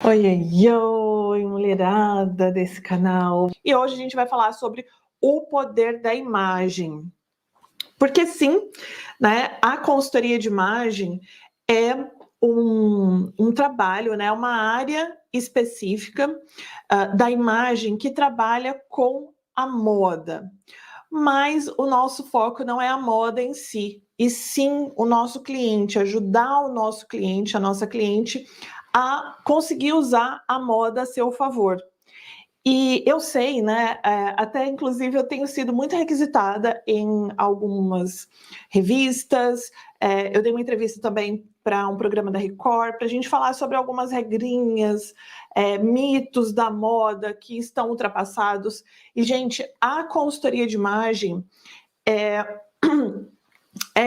Oi, oi, oi, mulherada desse canal. E hoje a gente vai falar sobre o poder da imagem. Porque sim, né, a consultoria de imagem é um trabalho, né, uma área específica da imagem que trabalha com a moda. Mas o nosso foco não é a moda em si, e sim o nosso cliente, ajudar o nosso cliente, a nossa cliente, a conseguir usar a moda a seu favor. E eu sei, né, até inclusive eu tenho sido muito requisitada em algumas revistas, eu dei uma entrevista também para um programa da Record, para a gente falar sobre algumas regrinhas, mitos da moda que estão ultrapassados. E, gente, a consultoria de imagem é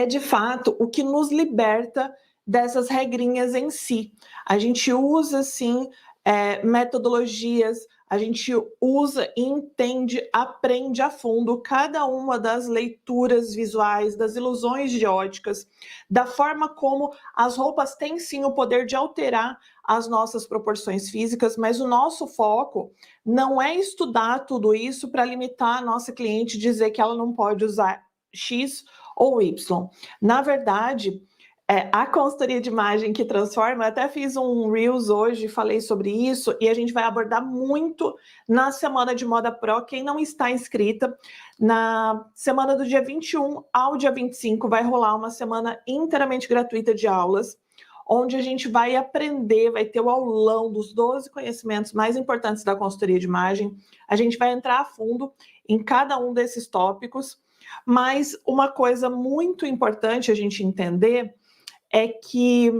de fato o que nos liberta dessas regrinhas em si. A gente usa, sim, metodologias, a gente usa, entende, aprende a fundo cada uma das leituras visuais, das ilusões de óticas, da forma como as roupas têm, sim, o poder de alterar as nossas proporções físicas, mas o nosso foco não é estudar tudo isso para limitar a nossa cliente e dizer que ela não pode usar X ou Y. Na verdade, a consultoria de imagem que transforma, eu até fiz um Reels hoje, falei sobre isso, e a gente vai abordar muito na Semana de Moda Pro. Quem não está inscrita, na semana do dia 21 ao dia 25 vai rolar uma semana inteiramente gratuita de aulas, onde a gente vai aprender, vai ter o aulão dos 12 conhecimentos mais importantes da consultoria de imagem. A gente vai entrar a fundo em cada um desses tópicos, mas uma coisa muito importante a gente entender é que,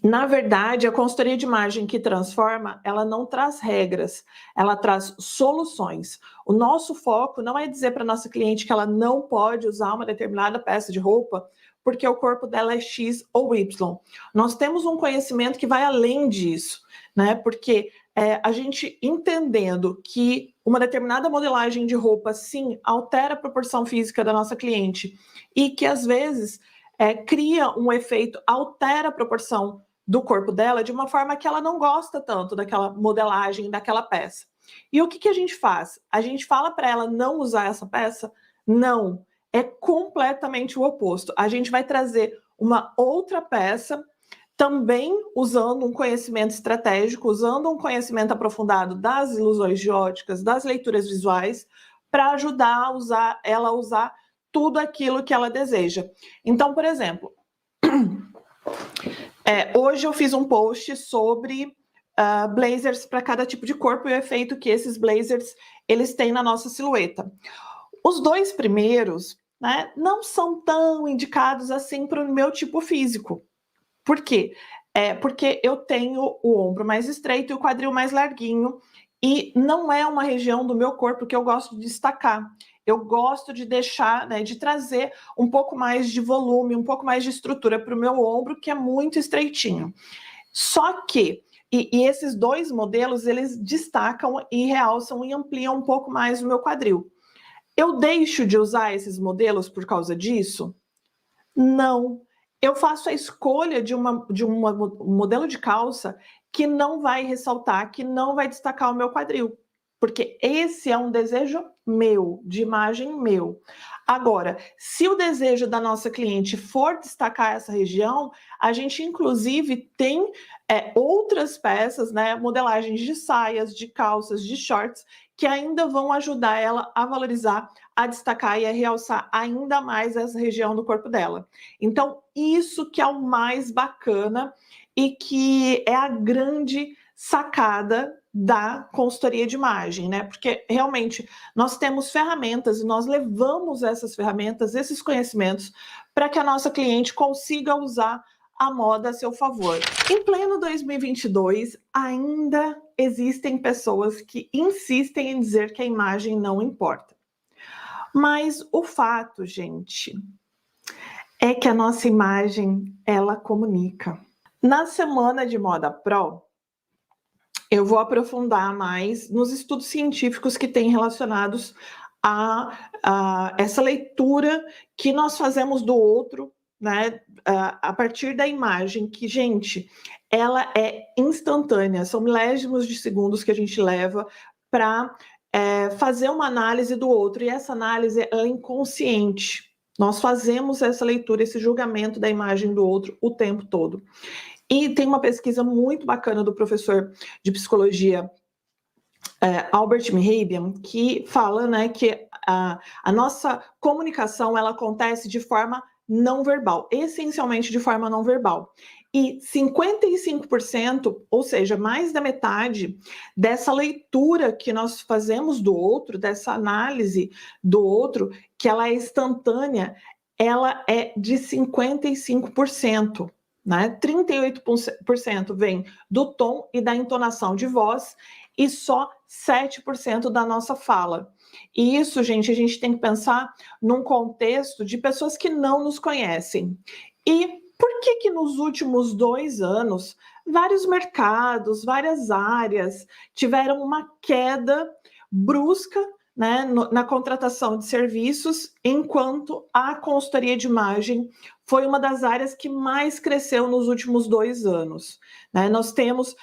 na verdade, a consultoria de imagem que transforma, ela não traz regras, ela traz soluções. O nosso foco não é dizer para a nossa cliente que ela não pode usar uma determinada peça de roupa porque o corpo dela é X ou Y. Nós temos um conhecimento que vai além disso, né? Porque a gente entendendo que uma determinada modelagem de roupa, sim, altera a proporção física da nossa cliente e que, às vezes, cria um efeito, altera a proporção do corpo dela de uma forma que ela não gosta tanto daquela modelagem, daquela peça. E o que a gente faz? A gente fala para ela não usar essa peça? Não, é completamente o oposto. A gente vai trazer uma outra peça, também usando um conhecimento estratégico, usando um conhecimento aprofundado das ilusões de óticas, das leituras visuais, para ajudar ela a usar tudo aquilo que ela deseja. Então, por exemplo, hoje eu fiz um post sobre blazers para cada tipo de corpo e o efeito que esses blazers eles têm na nossa silhueta. Os dois primeiros, né, não são tão indicados assim para o meu tipo físico. Por quê? Porque eu tenho o ombro mais estreito e o quadril mais larguinho, e não é uma região do meu corpo que eu gosto de destacar. Eu gosto de deixar, né, de trazer um pouco mais de volume, um pouco mais de estrutura para o meu ombro, que é muito estreitinho. Só que, e esses dois modelos, eles destacam e realçam e ampliam um pouco mais o meu quadril. Eu deixo de usar esses modelos por causa disso? Não. Eu faço a escolha de um modelo de calça que não vai ressaltar, que não vai destacar o meu quadril, porque esse é um desejo meu, de imagem meu. Agora, se o desejo da nossa cliente for destacar essa região, a gente inclusive tem outras peças, né, modelagens de saias, de calças, de shorts, que ainda vão ajudar ela a valorizar, a destacar e a realçar ainda mais essa região do corpo dela. Então, isso que é o mais bacana e que é a grande sacada da consultoria de imagem, né? Porque realmente nós temos ferramentas e nós levamos essas ferramentas, esses conhecimentos, para que a nossa cliente consiga usar a moda a seu favor. Em pleno 2022, ainda existem pessoas que insistem em dizer que a imagem não importa. Mas o fato, gente, é que a nossa imagem, ela comunica. Na Semana de Moda Pro, eu vou aprofundar mais nos estudos científicos que têm relacionados a essa leitura que nós fazemos do outro, né, a partir da imagem, que, gente, ela é instantânea, são milésimos de segundos que a gente leva para fazer uma análise do outro, e essa análise é inconsciente. Nós fazemos essa leitura, esse julgamento da imagem do outro o tempo todo. E tem uma pesquisa muito bacana do professor de psicologia Albert Mehrabian, que fala, né, que a nossa comunicação ela acontece de forma não verbal, essencialmente de forma não verbal. E 55%, ou seja, mais da metade dessa leitura que nós fazemos do outro, dessa análise do outro, que ela é instantânea, ela é de 55%. Né? 38% vem do tom e da entonação de voz e só 7% da nossa fala. E isso, gente, a gente tem que pensar num contexto de pessoas que não nos conhecem. E por que nos últimos 2 anos, vários mercados, várias áreas tiveram uma queda brusca, né, na contratação de serviços, enquanto a consultoria de imagem foi uma das áreas que mais cresceu nos últimos 2 anos. Né? Nós temos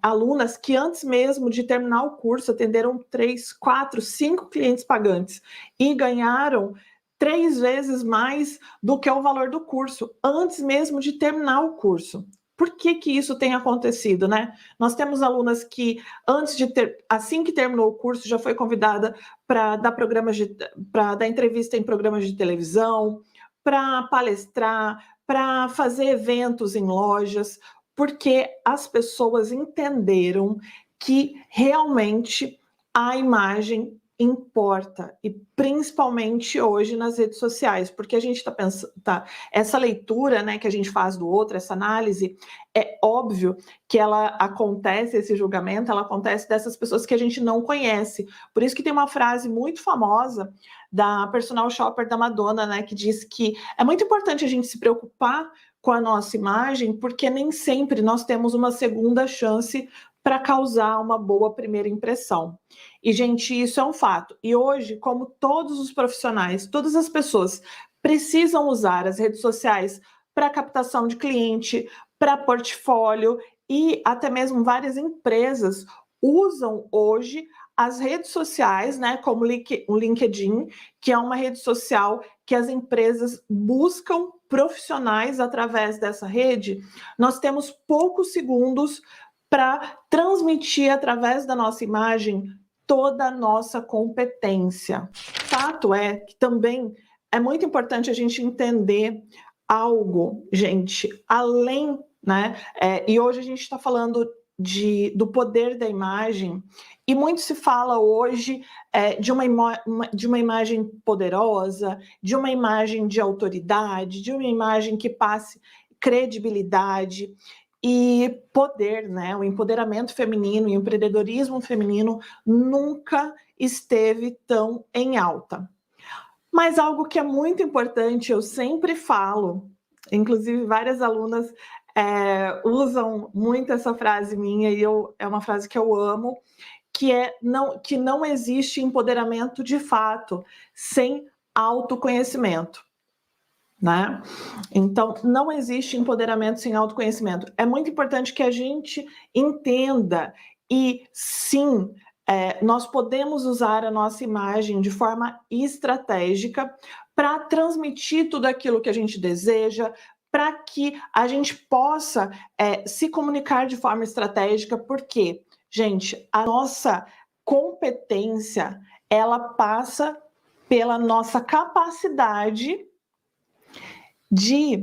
alunas que antes mesmo de terminar o curso atenderam 3, 4, 5 clientes pagantes e ganharam 3 vezes mais do que o valor do curso, antes mesmo de terminar o curso. Por que isso tem acontecido, né? Nós temos alunas que, assim que terminou o curso, já foi convidada para dar entrevista em programas de televisão, para palestrar, para fazer eventos em lojas, porque as pessoas entenderam que realmente a imagem importa, e principalmente hoje nas redes sociais, porque a gente está pensando, essa leitura, né, que a gente faz do outro, essa análise, é óbvio que ela acontece, esse julgamento, ela acontece dessas pessoas que a gente não conhece. Por isso que tem uma frase muito famosa da personal shopper da Madonna, né, que diz que é muito importante a gente se preocupar com a nossa imagem, porque nem sempre nós temos uma segunda chance para causar uma boa primeira impressão. E, gente, isso é um fato. E hoje, como todos os profissionais, todas as pessoas precisam usar as redes sociais para captação de cliente, para portfólio, e até mesmo várias empresas usam hoje as redes sociais, né, como o LinkedIn, que é uma rede social que as empresas buscam profissionais através dessa rede. Nós temos poucos segundos para transmitir através da nossa imagem toda a nossa competência. Fato é que também é muito importante a gente entender algo, gente, além, né? E hoje a gente está falando do poder da imagem, e muito se fala hoje de uma imagem poderosa, de uma imagem de autoridade, de uma imagem que passe credibilidade e poder, né? O empoderamento feminino e o empreendedorismo feminino nunca esteve tão em alta. Mas algo que é muito importante, eu sempre falo, inclusive várias alunas usam muito essa frase minha, e é uma frase que eu amo, que não existe empoderamento de fato sem autoconhecimento. Né? Então, não existe empoderamento sem autoconhecimento. É muito importante que a gente entenda, e sim, nós podemos usar a nossa imagem de forma estratégica para transmitir tudo aquilo que a gente deseja, para que a gente possa se comunicar de forma estratégica, porque, gente, a nossa competência, ela passa pela nossa capacidade de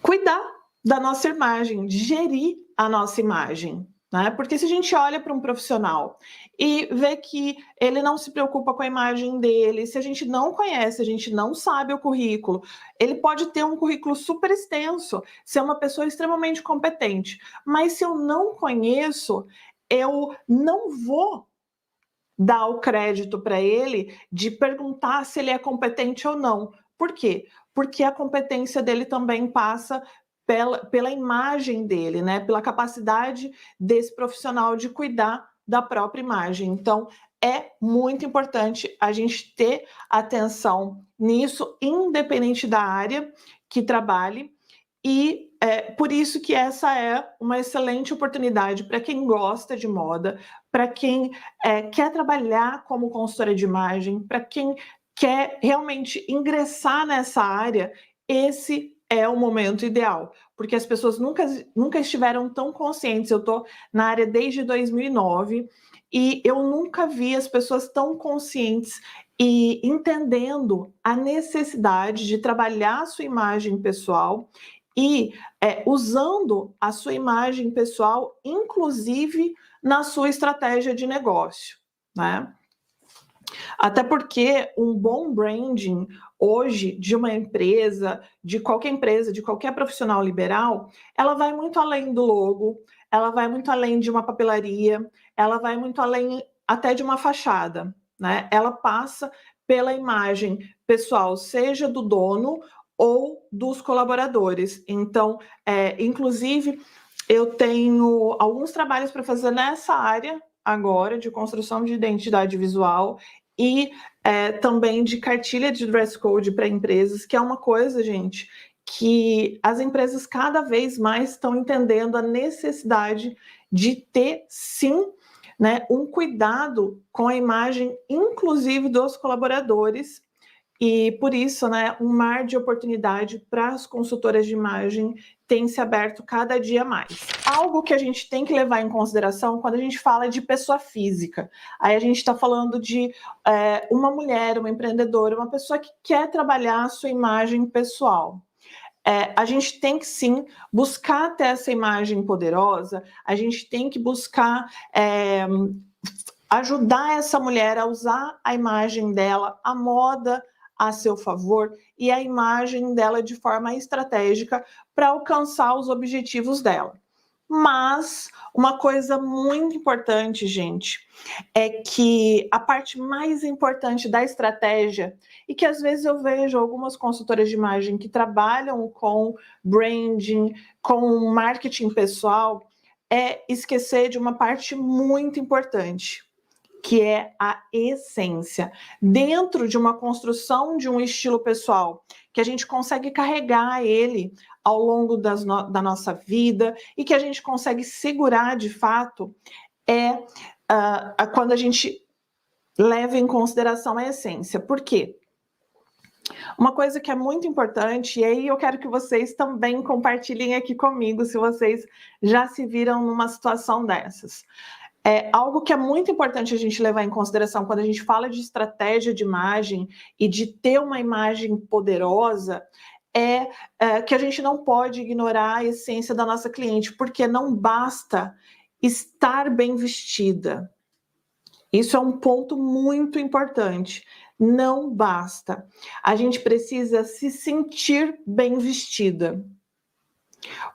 cuidar da nossa imagem, de gerir a nossa imagem. Né? Porque se a gente olha para um profissional e vê que ele não se preocupa com a imagem dele, se a gente não conhece, a gente não sabe o currículo, ele pode ter um currículo super extenso, ser uma pessoa extremamente competente, mas se eu não conheço, eu não vou dar o crédito para ele de perguntar se ele é competente ou não. Por quê? Porque a competência dele também passa pela imagem dele, né? Pela capacidade desse profissional de cuidar da própria imagem. Então, é muito importante a gente ter atenção nisso, independente da área que trabalhe, e por isso que essa é uma excelente oportunidade para quem gosta de moda, para quem quer trabalhar como consultora de imagem, para quem quer realmente ingressar nessa área, esse é o momento ideal, porque as pessoas nunca estiveram tão conscientes. Eu estou na área desde 2009 e eu nunca vi as pessoas tão conscientes e entendendo a necessidade de trabalhar a sua imagem pessoal e usando a sua imagem pessoal, inclusive na sua estratégia de negócio, né? Até porque um bom branding hoje de uma empresa, de qualquer profissional liberal, ela vai muito além do logo, ela vai muito além de uma papelaria, ela vai muito além até de uma fachada, né? Ela passa pela imagem pessoal, seja do dono ou dos colaboradores. Então, inclusive, eu tenho alguns trabalhos para fazer nessa área agora de construção de identidade visual e também de cartilha de dress code para empresas, que é uma coisa, gente, que as empresas cada vez mais estão entendendo a necessidade de ter, sim, né, um cuidado com a imagem, inclusive dos colaboradores, e por isso, né, um mar de oportunidade para as consultoras de imagem tem se aberto cada dia mais. Algo que a gente tem que levar em consideração quando a gente fala de pessoa física. Aí a gente está falando de uma mulher, uma empreendedora, uma pessoa que quer trabalhar a sua imagem pessoal. A gente tem que sim buscar ter essa imagem poderosa, a gente tem que buscar ajudar essa mulher a usar a imagem dela, a moda a seu favor e a imagem dela de forma estratégica para alcançar os objetivos dela. Mas uma coisa muito importante, gente, é que a parte mais importante da estratégia, e que às vezes eu vejo algumas consultoras de imagem que trabalham com branding, com marketing pessoal, é esquecer de uma parte muito importante, que é a essência. Dentro de uma construção de um estilo pessoal, que a gente consegue carregar ele ao longo da nossa vida e que a gente consegue segurar de fato, quando a gente leva em consideração a essência. Por quê? Uma coisa que é muito importante, e aí eu quero que vocês também compartilhem aqui comigo, se vocês já se viram numa situação dessas. Algo que é muito importante a gente levar em consideração quando a gente fala de estratégia de imagem e de ter uma imagem poderosa que a gente não pode ignorar a essência da nossa cliente, porque não basta estar bem vestida. Isso é um ponto muito importante. Não basta. A gente precisa se sentir bem vestida.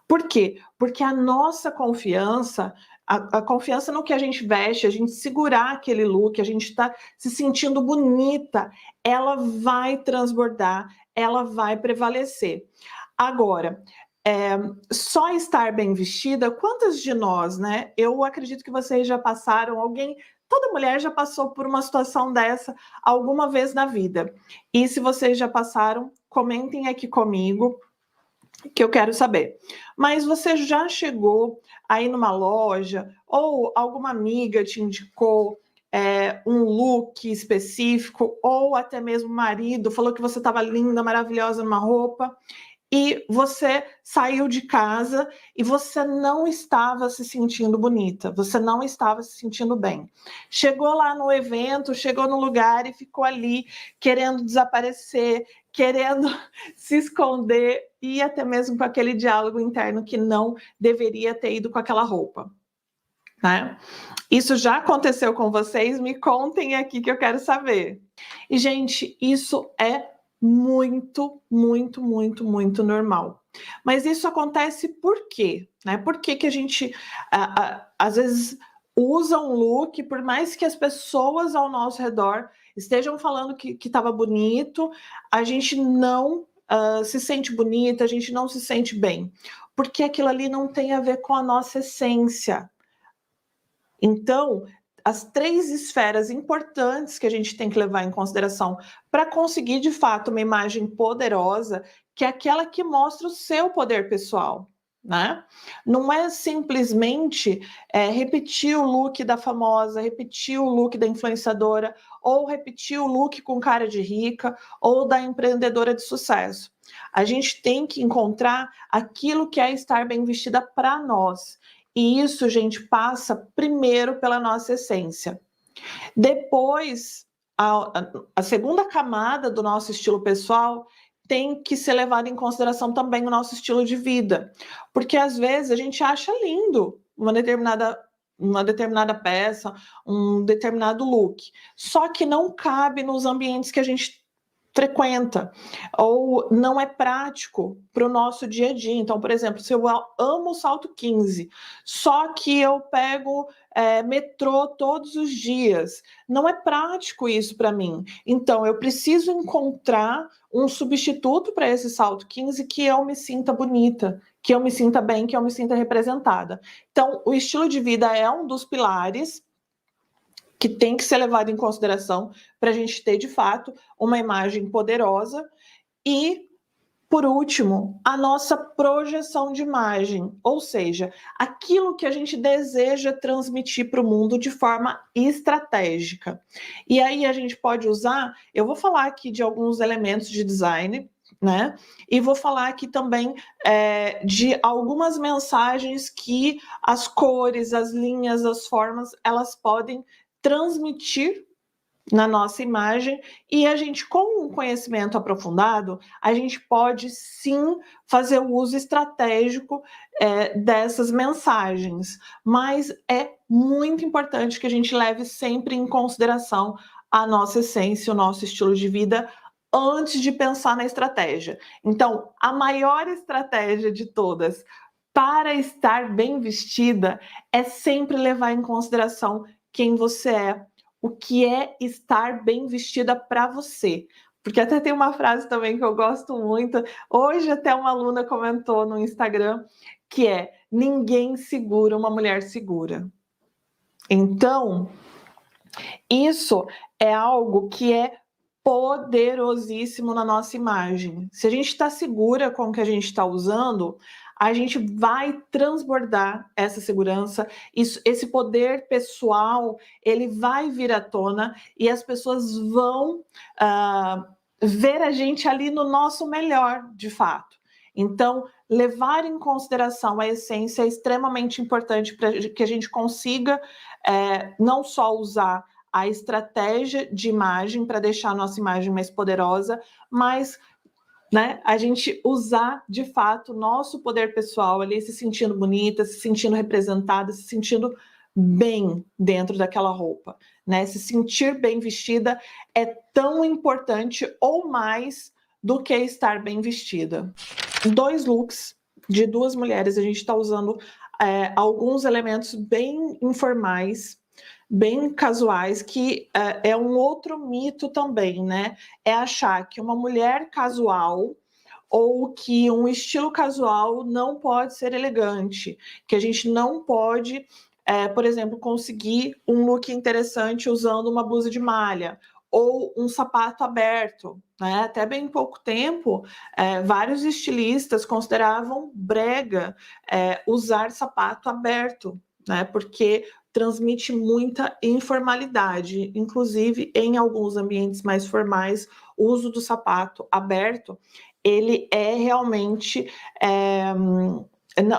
Por quê? Porque a nossa confiança, a confiança no que a gente veste, a gente segurar aquele look, a gente está se sentindo bonita, ela vai transbordar, ela vai prevalecer. Agora, só estar bem vestida, quantas de nós, né? Eu acredito que vocês já passaram, toda mulher já passou por uma situação dessa alguma vez na vida. E se vocês já passaram, comentem aqui comigo, que eu quero saber. Mas você já chegou aí numa loja ou alguma amiga te indicou um look específico ou até mesmo o marido falou que você estava linda, maravilhosa numa roupa e você saiu de casa e você não estava se sentindo bonita, você não estava se sentindo bem. Chegou lá no evento, chegou no lugar e ficou ali querendo desaparecer, querendo se esconder e até mesmo com aquele diálogo interno que não deveria ter ido com aquela roupa, né? Isso já aconteceu com vocês? Me contem aqui que eu quero saber. E, gente, isso é muito, muito, muito, muito normal. Mas isso acontece por quê? Né? Por que que a gente, às vezes, usa um look, por mais que as pessoas ao nosso redor estejam falando que estava bonito, a gente não se sente bonita, a gente não se sente bem. Porque aquilo ali não tem a ver com a nossa essência. Então, as 3 esferas importantes que a gente tem que levar em consideração para conseguir, de fato, uma imagem poderosa, que é aquela que mostra o seu poder pessoal, né? Não é simplesmente repetir o look da famosa, repetir o look da influenciadora, ou repetir o look com cara de rica, ou da empreendedora de sucesso. A gente tem que encontrar aquilo que é estar bem vestida para nós. E isso, gente, passa primeiro pela nossa essência. Depois, a segunda camada do nosso estilo pessoal tem que ser levada em consideração também o nosso estilo de vida. Porque às vezes a gente acha lindo uma determinada peça, um determinado look, só que não cabe nos ambientes que a gente frequenta, ou não é prático para o nosso dia a dia. Então, por exemplo, se eu amo o salto 15, só que eu pego metrô todos os dias, não é prático isso para mim. Então, eu preciso encontrar um substituto para esse salto 15 que eu me sinta bonita, que eu me sinta bem, que eu me sinta representada. Então, o estilo de vida é um dos pilares que tem que ser levado em consideração para a gente ter, de fato, uma imagem poderosa. E, por último, a nossa projeção de imagem, ou seja, aquilo que a gente deseja transmitir para o mundo de forma estratégica. E aí a gente pode usar, eu vou falar aqui de alguns elementos de design, né? E vou falar aqui também de algumas mensagens que as cores, as linhas, as formas, elas podem transmitir na nossa imagem, e a gente, com um conhecimento aprofundado, a gente pode sim fazer o uso estratégico dessas mensagens, mas é muito importante que a gente leve sempre em consideração a nossa essência, o nosso estilo de vida, antes de pensar na estratégia. Então, a maior estratégia de todas para estar bem vestida é sempre levar em consideração quem você é, o que é estar bem vestida para você. Porque até tem uma frase também que eu gosto muito, hoje até uma aluna comentou no Instagram, que é: ninguém segura uma mulher segura. Então, isso é algo que é poderosíssimo na nossa imagem. Se a gente está segura com o que a gente está usando, a gente vai transbordar essa segurança, esse poder pessoal, ele vai vir à tona e as pessoas vão ver a gente ali no nosso melhor, de fato. Então, levar em consideração a essência é extremamente importante para que a gente consiga não só usar a estratégia de imagem para deixar a nossa imagem mais poderosa, mas a gente usar, de fato, o nosso poder pessoal ali, se sentindo bonita, se sentindo representada, se sentindo bem dentro daquela roupa, né? Se sentir bem vestida é tão importante ou mais do que estar bem vestida. 2 looks de 2 mulheres, a gente está usando alguns elementos bem informais, bem casuais, que é um outro mito também, né? É achar que uma mulher casual ou que um estilo casual não pode ser elegante, que a gente não pode, por exemplo, conseguir um look interessante usando uma blusa de malha ou um sapato aberto, né? Até bem pouco tempo, vários estilistas consideravam brega usar sapato aberto, né? Porque transmite muita informalidade, inclusive em alguns ambientes mais formais, o uso do sapato aberto, ele é realmente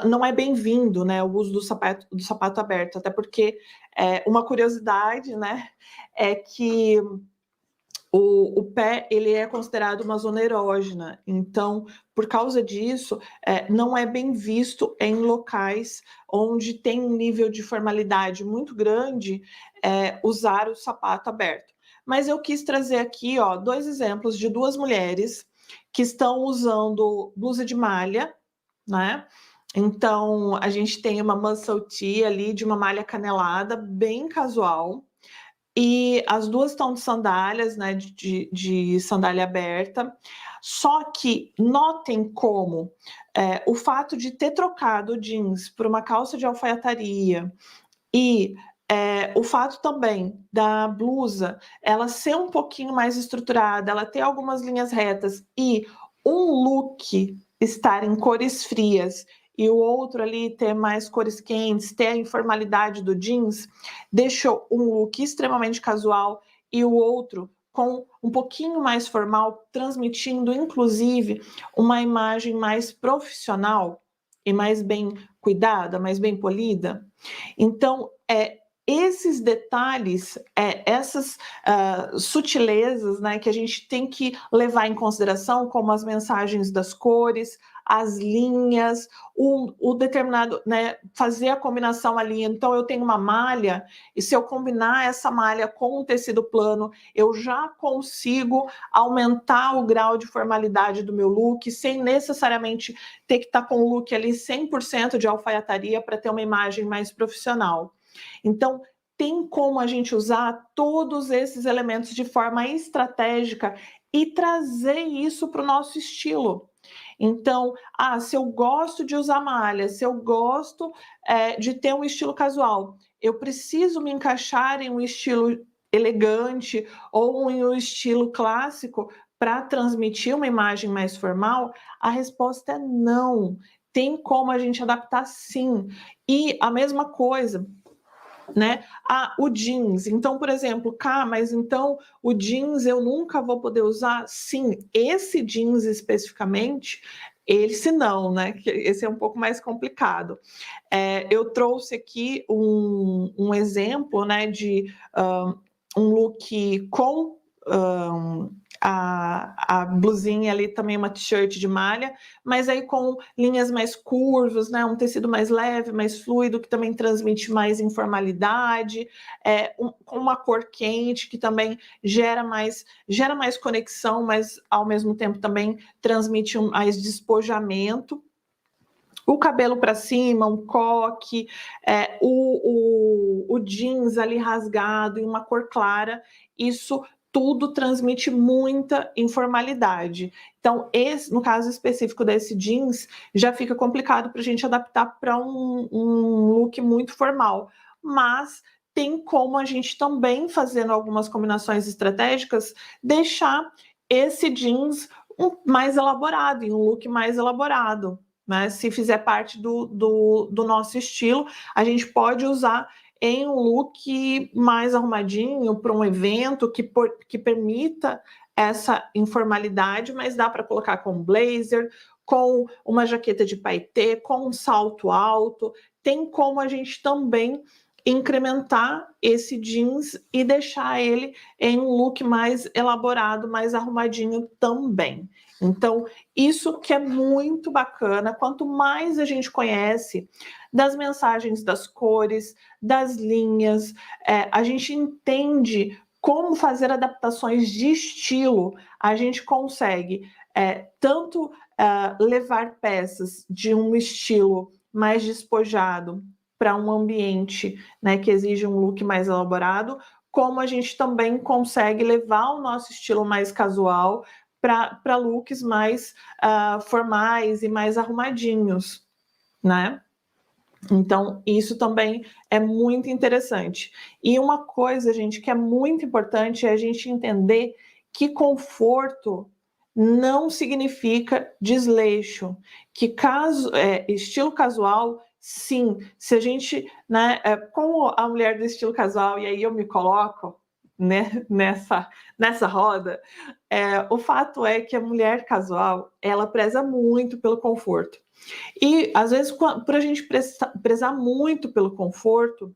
não é bem-vindo, né, o uso do sapato aberto, até porque uma curiosidade, né, é que o pé, ele é considerado uma zona erógena, então, por causa disso, não é bem visto em locais onde tem um nível de formalidade muito grande usar o sapato aberto. Mas eu quis trazer aqui, ó, 2 exemplos de 2 mulheres que estão usando blusa de malha, né? Então, a gente tem uma muscle tee ali de uma malha canelada, bem casual, e as 2 estão de sandálias, né, de sandália aberta. Só que notem como o fato de ter trocado jeans por uma calça de alfaiataria e O fato também da blusa, ela ser um pouquinho mais estruturada, ela ter algumas linhas retas e um look estar em cores frias e o outro ali ter mais cores quentes, ter a informalidade do jeans, deixou um look extremamente casual e o outro com um pouquinho mais formal, transmitindo inclusive uma imagem mais profissional e mais bem cuidada, mais bem polida. Então, esses detalhes, essas sutilezas, né, que a gente tem que levar em consideração, como as mensagens das cores, as linhas, o determinado, né, fazer a combinação ali. Então, eu tenho uma malha, e se eu combinar essa malha com um tecido plano, eu já consigo aumentar o grau de formalidade do meu look, sem necessariamente ter que estar com o look ali 100% de alfaiataria para ter uma imagem mais profissional. Então, tem como a gente usar todos esses elementos de forma estratégica e trazer isso para o nosso estilo. Então, se eu gosto de usar malha, se eu gosto de ter um estilo casual, eu preciso me encaixar em um estilo elegante ou em um estilo clássico para transmitir uma imagem mais formal? A resposta é não. Tem como a gente adaptar sim. E a mesma coisa, né? O jeans. Então, por exemplo, mas então o jeans eu nunca vou poder usar? Sim, esse jeans especificamente, esse não, né? Esse é um pouco mais complicado. Eu trouxe aqui um exemplo, né, de um look com a blusinha ali, também uma t-shirt de malha, mas aí com linhas mais curvas, né, um tecido mais leve, mais fluido, que também transmite mais informalidade, com uma cor quente, que também gera mais conexão, mas ao mesmo tempo também transmite mais despojamento. O cabelo para cima, um coque, o jeans ali rasgado em uma cor clara, isso tudo transmite muita informalidade. Então, no caso específico desse jeans, já fica complicado para a gente adaptar para um look muito formal. Mas tem como a gente também, fazendo algumas combinações estratégicas, deixar esse jeans mais elaborado, em um look mais elaborado. Né? Se fizer parte do nosso estilo, a gente pode usar em um look mais arrumadinho para um evento que permita essa informalidade, mas dá para colocar com blazer, com uma jaqueta de paetê, com um salto alto. Tem como a gente também incrementar esse jeans e deixar ele em um look mais elaborado, mais arrumadinho também. Então, isso que é muito bacana. Quanto mais a gente conhece das mensagens das cores, das linhas, a gente entende como fazer adaptações de estilo, a gente consegue tanto levar peças de um estilo mais despojado para um ambiente, né, que exige um look mais elaborado, como a gente também consegue levar o nosso estilo mais casual para looks mais formais e mais arrumadinhos, né? Então, isso também é muito interessante. E uma coisa, gente, que é muito importante é a gente entender que conforto não significa desleixo, que estilo casual, sim, se a gente, né, como a mulher do estilo casual, e aí eu me coloco, né, nessa roda, o fato é que a mulher casual, ela preza muito pelo conforto. E, às vezes, por a gente prezar muito pelo conforto,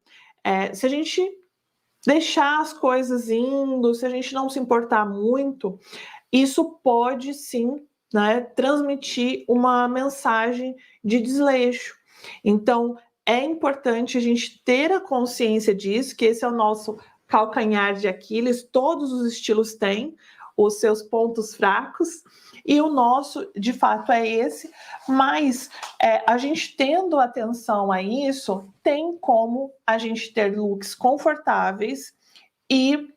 se a gente deixar as coisas indo, se a gente não se importar muito, isso pode, sim, né, transmitir uma mensagem de desleixo. Então, é importante a gente ter a consciência disso, que esse é o nosso calcanhar de Aquiles, todos os estilos têm os seus pontos fracos, e o nosso, de fato, é esse, mas a gente tendo atenção a isso, tem como a gente ter looks confortáveis e,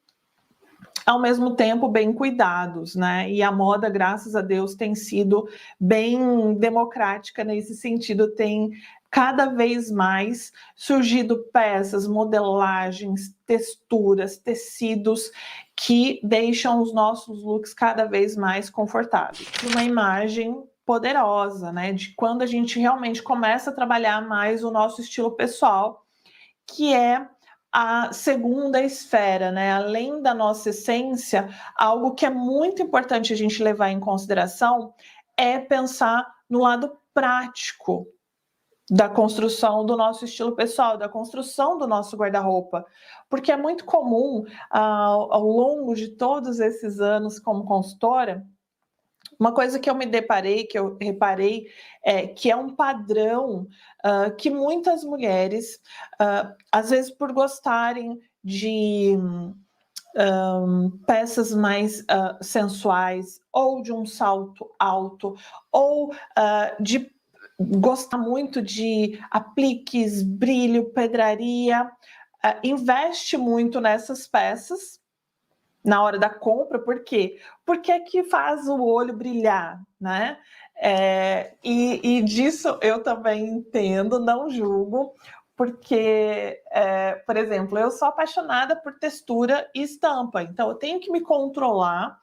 ao mesmo tempo, bem cuidados, né? E a moda, graças a Deus, tem sido bem democrática nesse sentido, tem cada vez mais surgindo peças, modelagens, texturas, tecidos que deixam os nossos looks cada vez mais confortáveis. Uma imagem poderosa, né, de quando a gente realmente começa a trabalhar mais o nosso estilo pessoal, que é a segunda esfera, né? Além da nossa essência, algo que é muito importante a gente levar em consideração é pensar no lado prático da construção do nosso estilo pessoal, da construção do nosso guarda-roupa, porque é muito comum, ao longo de todos esses anos como consultora, uma coisa que eu me deparei, que eu reparei, é que é um padrão que muitas mulheres, às vezes por gostarem de peças mais sensuais, ou de um salto alto, ou de gostar muito de apliques, brilho, pedraria, investe muito nessas peças na hora da compra. Por quê? Porque é que faz o olho brilhar, né? E disso eu também entendo, não julgo, porque, por exemplo, eu sou apaixonada por textura e estampa, então eu tenho que me controlar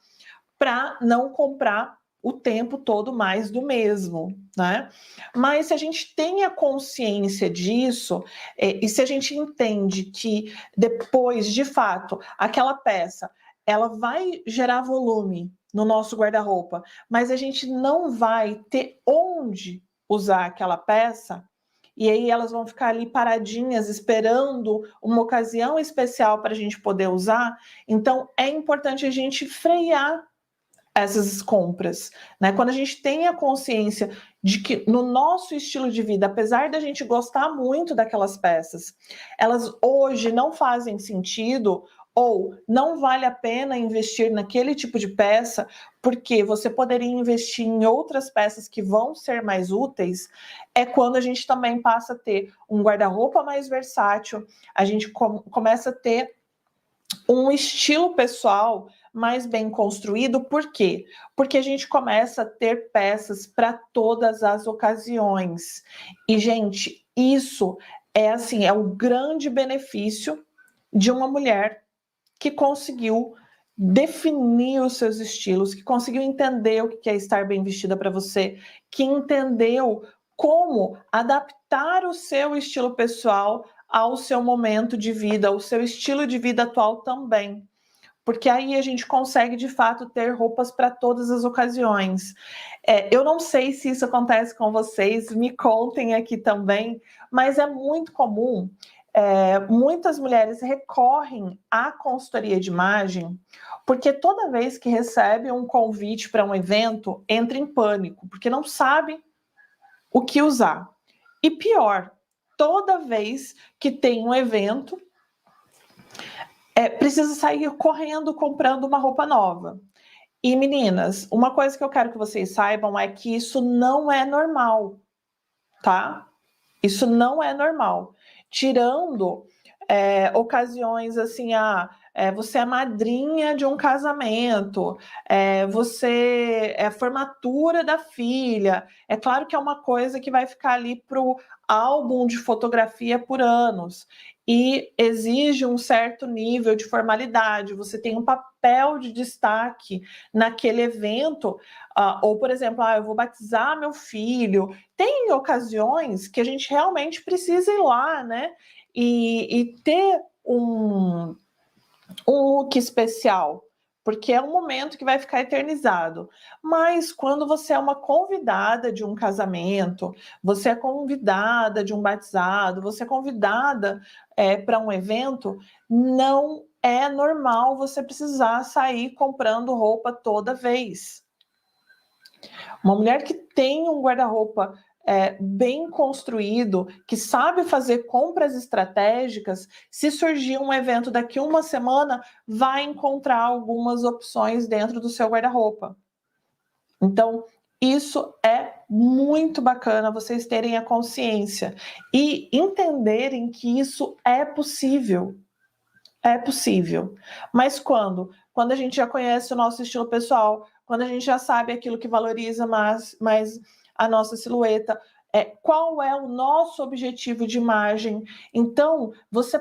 para não comprar o tempo todo mais do mesmo, né? Mas se a gente tem a consciência disso, e se a gente entende que depois, de fato, aquela peça ela vai gerar volume no nosso guarda-roupa, mas a gente não vai ter onde usar aquela peça, e aí elas vão ficar ali paradinhas esperando uma ocasião especial para a gente poder usar. Então é importante a gente frear essas compras, né? Quando a gente tem a consciência de que no nosso estilo de vida, apesar da gente gostar muito daquelas peças, elas hoje não fazem sentido ou não vale a pena investir naquele tipo de peça, porque você poderia investir em outras peças que vão ser mais úteis, é quando a gente também passa a ter um guarda-roupa mais versátil, a gente começa a ter um estilo pessoal mais bem construído. Por quê? Porque a gente começa a ter peças para todas as ocasiões. E, gente, isso é assim, é o grande benefício de uma mulher que conseguiu definir os seus estilos, que conseguiu entender o que é estar bem vestida para você, que entendeu como adaptar o seu estilo pessoal ao seu momento de vida, ao seu estilo de vida atual também. Porque aí a gente consegue, de fato, ter roupas para todas as ocasiões. Eu não sei se isso acontece com vocês, me contem aqui também, mas é muito comum. Muitas mulheres recorrem à consultoria de imagem porque toda vez que recebe um convite para um evento, entra em pânico, porque não sabe o que usar. E pior, toda vez que tem um evento, precisa sair correndo comprando uma roupa nova. E meninas, uma coisa que eu quero que vocês saibam é que isso não é normal, tá? Isso não é normal. Tirando ocasiões assim, você é madrinha de um casamento, você é a formatura da filha. É claro que é uma coisa que vai ficar ali para o álbum de fotografia por anos e exige um certo nível de formalidade. Você tem um papel de destaque naquele evento, ou, por exemplo, eu vou batizar meu filho. Tem ocasiões que a gente realmente precisa ir lá, né? E ter um look especial, porque é um momento que vai ficar eternizado. Mas quando você é uma convidada de um casamento, você é convidada de um batizado, você é convidada para um evento, não é normal você precisar sair comprando roupa toda vez. Uma mulher que tem um guarda-roupa bem construído, que sabe fazer compras estratégicas, se surgir um evento daqui uma semana, vai encontrar algumas opções dentro do seu guarda-roupa. Então, isso é muito bacana, vocês terem a consciência e entenderem que isso é possível. É possível. Mas quando? Quando a gente já conhece o nosso estilo pessoal, quando a gente já sabe aquilo que valoriza mais a nossa silhueta, qual é o nosso objetivo de imagem. Então, você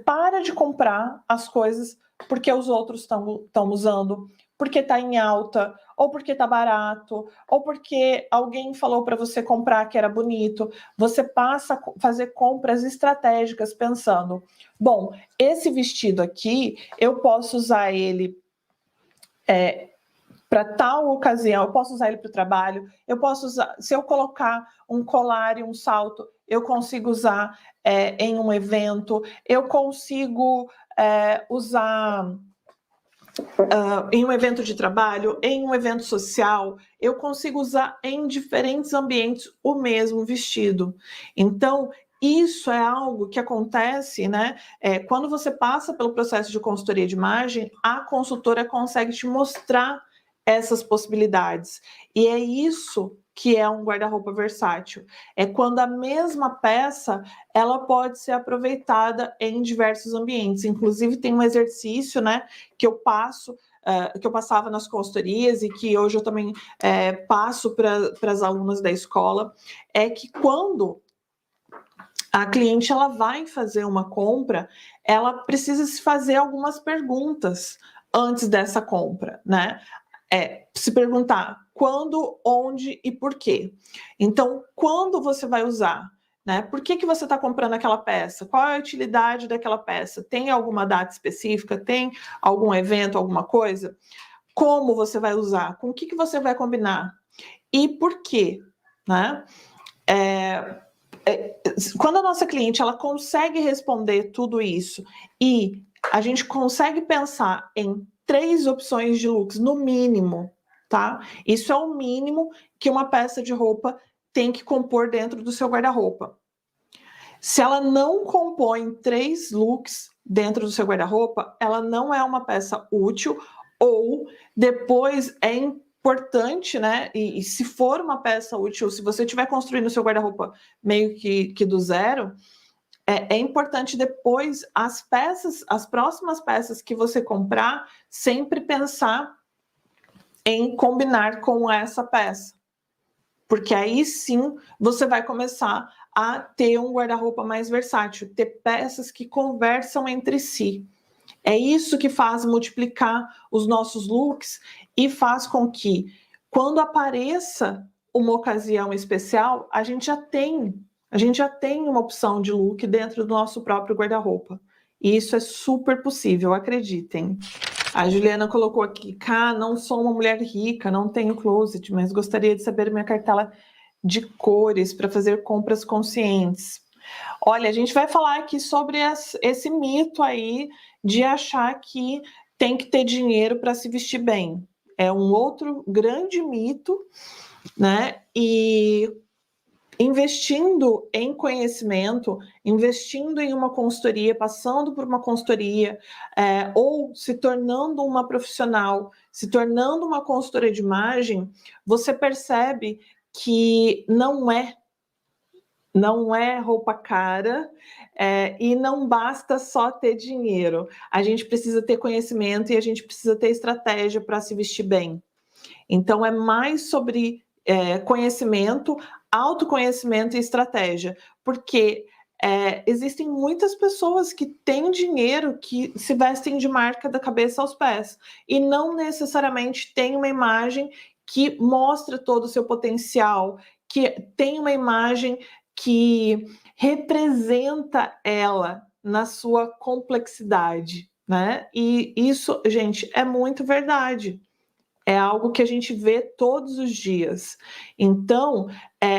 para de comprar as coisas porque os outros estão usando, porque está em alta, ou porque está barato, ou porque alguém falou para você comprar que era bonito. Você passa a fazer compras estratégicas pensando, bom, esse vestido aqui, eu posso usar ele para tal ocasião, eu posso usar ele para o trabalho, eu posso usar, se eu colocar um colar e um salto, eu consigo usar em um evento, eu consigo usar em um evento de trabalho, em um evento social, eu consigo usar em diferentes ambientes o mesmo vestido. Então, isso é algo que acontece, né? Quando você passa pelo processo de consultoria de imagem, a consultora consegue te mostrar essas possibilidades. E é isso que é um guarda-roupa versátil. É quando a mesma peça ela pode ser aproveitada em diversos ambientes. Inclusive, tem um exercício, né, que eu passava nas consultorias e que hoje eu também passo para as alunas da escola, é que quando a cliente ela vai fazer uma compra, ela precisa se fazer algumas perguntas antes dessa compra, né? Se perguntar quando, onde e por quê. Então, quando você vai usar? Né? Por que você está comprando aquela peça? Qual é a utilidade daquela peça? Tem alguma data específica? Tem algum evento, alguma coisa? Como você vai usar? Com o que você vai combinar? E por quê? Né? Quando a nossa cliente ela consegue responder tudo isso e a gente consegue pensar em 3 opções de looks, no mínimo, tá? Isso é o mínimo que uma peça de roupa tem que compor dentro do seu guarda-roupa. Se ela não compõe 3 looks dentro do seu guarda-roupa, ela não é uma peça útil, ou depois é importante, né? E se for uma peça útil, se você estiver construindo o seu guarda-roupa meio que do zero, é importante depois as próximas peças que você comprar, sempre pensar em combinar com essa peça. Porque aí sim você vai começar a ter um guarda-roupa mais versátil, ter peças que conversam entre si. É isso que faz multiplicar os nossos looks e faz com que, quando apareça uma ocasião especial, a gente já tem uma opção de look dentro do nosso próprio guarda-roupa. E isso é super possível, acreditem. A Juliana colocou aqui, não sou uma mulher rica, não tenho closet, mas gostaria de saber minha cartela de cores para fazer compras conscientes. Olha, a gente vai falar aqui sobre esse mito aí de achar que tem que ter dinheiro para se vestir bem. É um outro grande mito, né? E investindo em conhecimento, investindo em uma consultoria, passando por uma consultoria, ou se tornando uma profissional, se tornando uma consultora de imagem, você percebe que não é roupa cara, e não basta só ter dinheiro. A gente precisa ter conhecimento e a gente precisa ter estratégia para se vestir bem. Então, é mais sobre conhecimento, autoconhecimento e estratégia, porque existem muitas pessoas que têm dinheiro, que se vestem de marca da cabeça aos pés, e não necessariamente têm uma imagem que mostra todo o seu potencial, que tem uma imagem que representa ela na sua complexidade, né? E isso, gente, é muito verdade. É algo que a gente vê todos os dias. Então,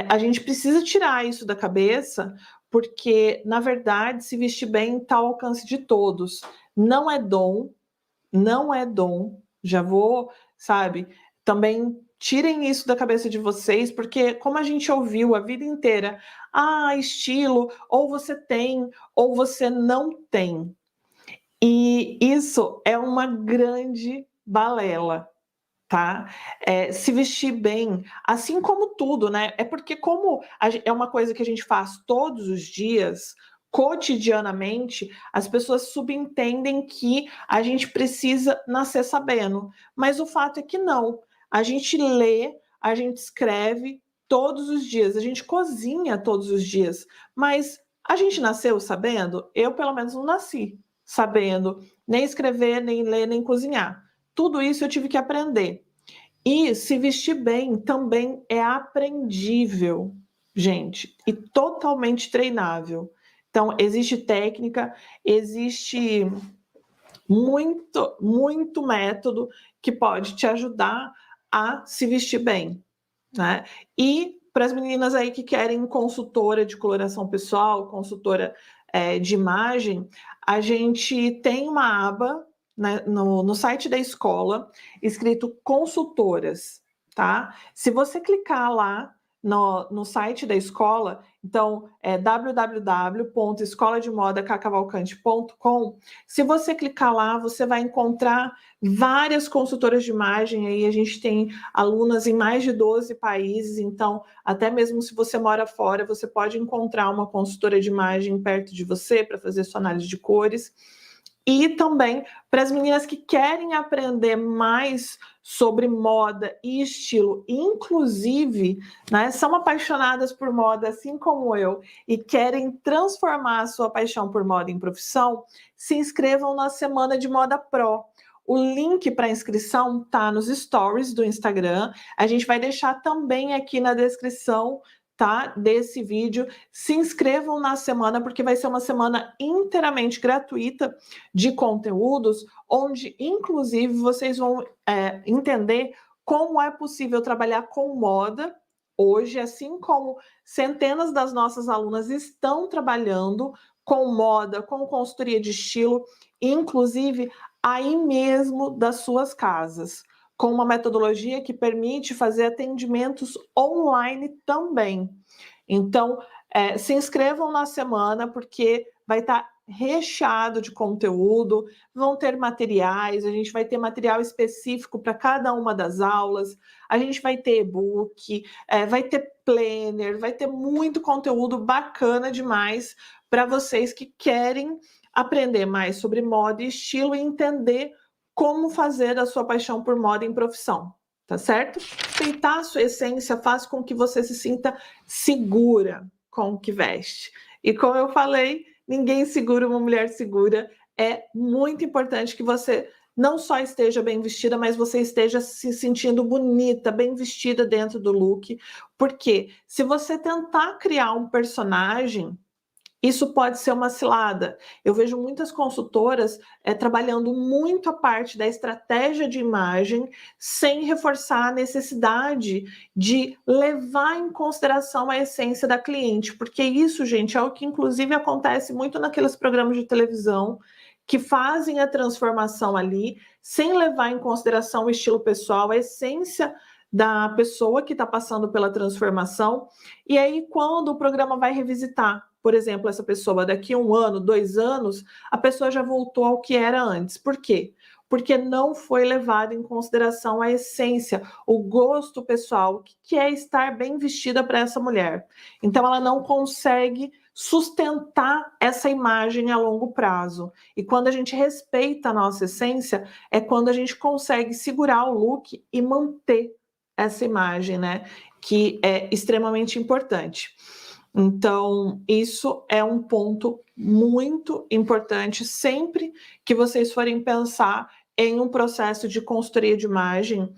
a gente precisa tirar isso da cabeça, porque, na verdade, se vestir bem está ao alcance de todos. Não é dom, não é dom. Já vou, sabe, também tirem isso da cabeça de vocês, porque como a gente ouviu a vida inteira, estilo, ou você tem, ou você não tem. E isso é uma grande balela. Tá? Se vestir bem, assim como tudo, né? É porque como é uma coisa que a gente faz todos os dias, cotidianamente, as pessoas subentendem que a gente precisa nascer sabendo. Mas o fato é que não. A gente lê, a gente escreve todos os dias, a gente cozinha todos os dias, mas a gente nasceu sabendo? Eu, pelo menos, não nasci sabendo nem escrever, nem ler, nem cozinhar. Tudo isso eu tive que aprender. E se vestir bem também é aprendível, gente, e totalmente treinável. Então, existe técnica, existe muito método que pode te ajudar a se vestir bem, né? E para as meninas aí que querem consultora de coloração pessoal, consultora de imagem, a gente tem uma aba, né, no site da escola, escrito consultoras, tá? Se você clicar lá no site da escola, então é www.escolademodacacavalcante.com. Se você clicar lá, você vai encontrar várias consultoras de imagem. Aí a gente tem alunas em mais de 12 países, então até mesmo se você mora fora, você pode encontrar uma consultora de imagem perto de você para fazer sua análise de cores. E também para as meninas que querem aprender mais sobre moda e estilo, inclusive, né, são apaixonadas por moda, assim como eu, e querem transformar a sua paixão por moda em profissão, se inscrevam na Semana de Moda Pro. O link para inscrição está nos stories do Instagram. A gente vai deixar também aqui na descrição, tá, desse vídeo. Se inscrevam na semana, porque vai ser uma semana inteiramente gratuita de conteúdos, onde, inclusive, vocês vão entender como é possível trabalhar com moda hoje, assim como centenas das nossas alunas estão trabalhando com moda, com consultoria de estilo, inclusive aí mesmo das suas casas, com uma metodologia que permite fazer atendimentos online também. Então, se inscrevam na semana, porque vai estar recheado de conteúdo, vão ter materiais, a gente vai ter material específico para cada uma das aulas, a gente vai ter e-book, vai ter planner, vai ter muito conteúdo bacana demais para vocês que querem aprender mais sobre moda e estilo e entender como fazer a sua paixão por moda em profissão, tá certo? Respeitar a sua essência faz com que você se sinta segura com o que veste. E como eu falei, ninguém segura uma mulher segura. É muito importante que você não só esteja bem vestida, mas você esteja se sentindo bonita, bem vestida dentro do look. Porque se você tentar criar um personagem, isso pode ser uma cilada. Eu vejo muitas consultoras trabalhando muito a parte da estratégia de imagem, sem reforçar a necessidade de levar em consideração a essência da cliente, porque isso, gente, é o que inclusive acontece muito naqueles programas de televisão que fazem a transformação ali, sem levar em consideração o estilo pessoal, a essência da pessoa que está passando pela transformação. E aí, quando o programa vai revisitar, por exemplo, essa pessoa daqui a 1 ano, 2 anos, a pessoa já voltou ao que era antes. Por quê? Porque não foi levado em consideração a essência, o gosto pessoal, o que é estar bem vestida para essa mulher. Então, ela não consegue sustentar essa imagem a longo prazo. E quando a gente respeita a nossa essência, é quando a gente consegue segurar o look e manter essa imagem, né? Que é extremamente importante. Então, isso é um ponto muito importante sempre que vocês forem pensar em um processo de consultoria de imagem.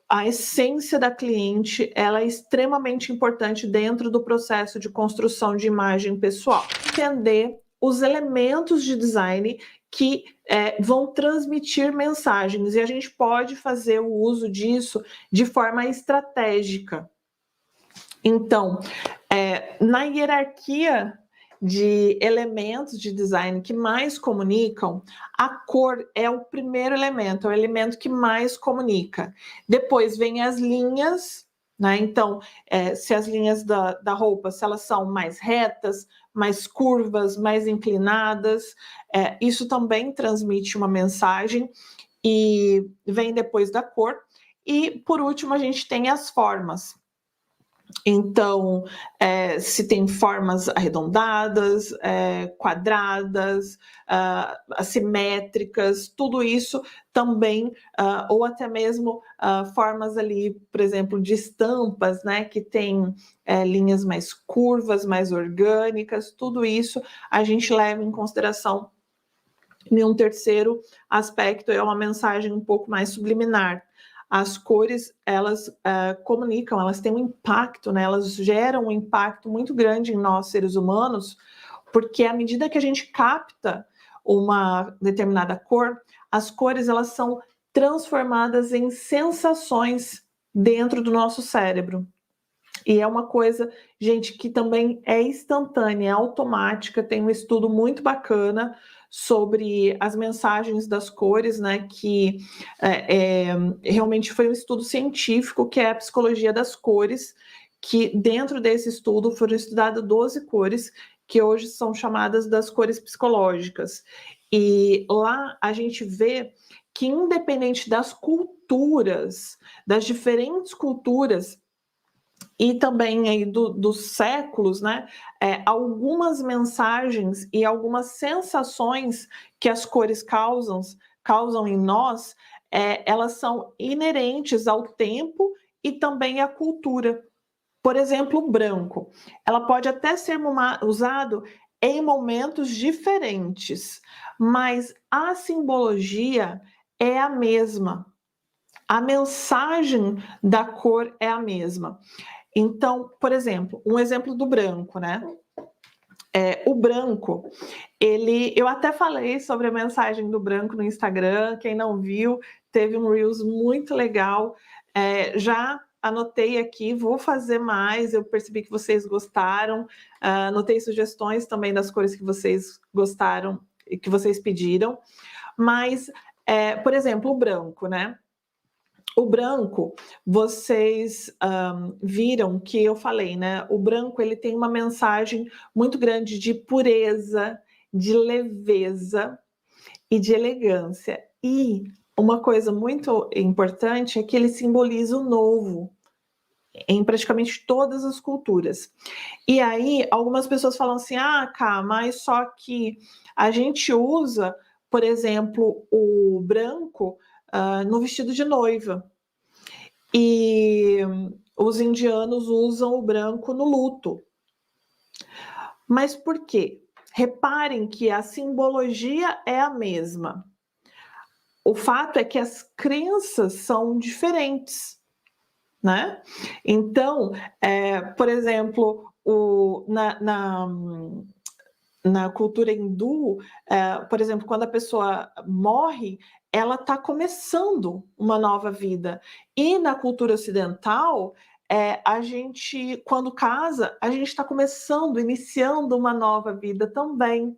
A essência da cliente, ela é extremamente importante dentro do processo de construção de imagem pessoal. Entender os elementos de design que vão transmitir mensagens, e a gente pode fazer o uso disso de forma estratégica. Então, na hierarquia de elementos de design que mais comunicam, a cor é o primeiro elemento, é o elemento que mais comunica. Depois vem as linhas, né? Então, se as linhas da roupa, se elas são mais retas, mais curvas, mais inclinadas, isso também transmite uma mensagem, e vem depois da cor. E, por último, a gente tem as formas. Então, se tem formas arredondadas, quadradas, assimétricas, tudo isso também, ou até mesmo formas ali, por exemplo, de estampas, né, que tem linhas mais curvas, mais orgânicas, tudo isso a gente leva em consideração. E um terceiro aspecto é uma mensagem um pouco mais subliminar. As cores, elas comunicam, elas têm um impacto, né? Elas geram um impacto muito grande em nós, seres humanos, porque à medida que a gente capta uma determinada cor, as cores, elas são transformadas em sensações dentro do nosso cérebro. E é uma coisa, gente, que também é instantânea, é automática. Tem um estudo muito bacana sobre as mensagens das cores, né? Que realmente foi um estudo científico, que é a psicologia das cores, que dentro desse estudo foram estudadas 12 cores, que hoje são chamadas das cores psicológicas. E lá a gente vê que, independente das culturas, das diferentes culturas, e também aí dos séculos, né? Algumas mensagens e algumas sensações que as cores causam em nós, elas são inerentes ao tempo e também à cultura. Por exemplo, o branco. Ela pode até ser usado em momentos diferentes, mas a simbologia é a mesma. A mensagem da cor é a mesma. Então, por exemplo, um exemplo do branco, né? O branco, eu até falei sobre a mensagem do branco no Instagram. Quem não viu, teve um Reels muito legal. Já anotei aqui, vou fazer mais. Eu percebi que vocês gostaram. Anotei sugestões também das cores que vocês gostaram e que vocês pediram. Mas, por exemplo, o branco, né? O branco, vocês viram que eu falei, né? O branco, ele tem uma mensagem muito grande de pureza, de leveza e de elegância. E uma coisa muito importante é que ele simboliza o novo em praticamente todas as culturas. E aí, algumas pessoas falam assim: Cá, mas só que a gente usa, por exemplo, o branco no vestido de noiva. E os indianos usam o branco no luto. Mas por quê? Reparem que a simbologia é a mesma. O fato é que as crenças são diferentes, né? Então, por exemplo, na cultura hindu, por exemplo, quando a pessoa morre, ela está começando uma nova vida. E na cultura ocidental, a gente, quando casa, a gente está iniciando uma nova vida também,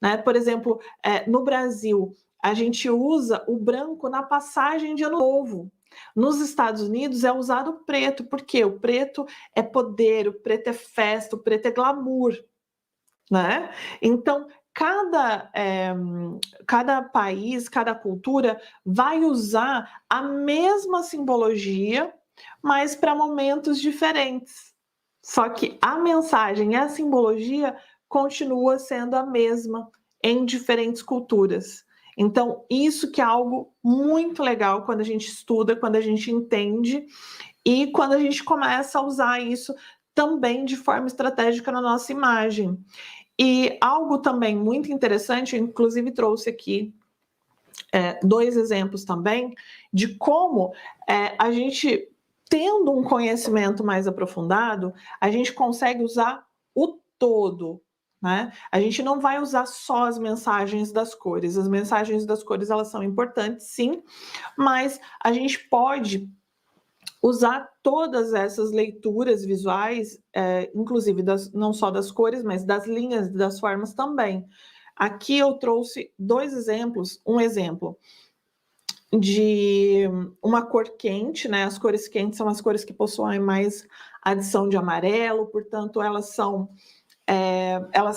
né? Por exemplo, no Brasil, a gente usa o branco na passagem de Ano Novo. Nos Estados Unidos é usado o preto, porque o preto é poder, o preto é festa, o preto é glamour, né? Então, cada país, cada cultura vai usar a mesma simbologia, mas para momentos diferentes. Só que a mensagem e a simbologia continua sendo a mesma em diferentes culturas. Então, isso que é algo muito legal quando a gente estuda, quando a gente entende e quando a gente começa a usar isso também de forma estratégica na nossa imagem. E algo também muito interessante, eu inclusive trouxe aqui 2 exemplos também, de como a gente, tendo um conhecimento mais aprofundado, a gente consegue usar o todo, né? A gente não vai usar só as mensagens das cores. As mensagens das cores, elas são importantes, sim, mas a gente pode usar todas essas leituras visuais, inclusive não só das cores, mas das linhas, das formas também. Aqui eu trouxe 2 exemplos. Um exemplo de uma cor quente, né? As cores quentes são as cores que possuem mais adição de amarelo, portanto, elas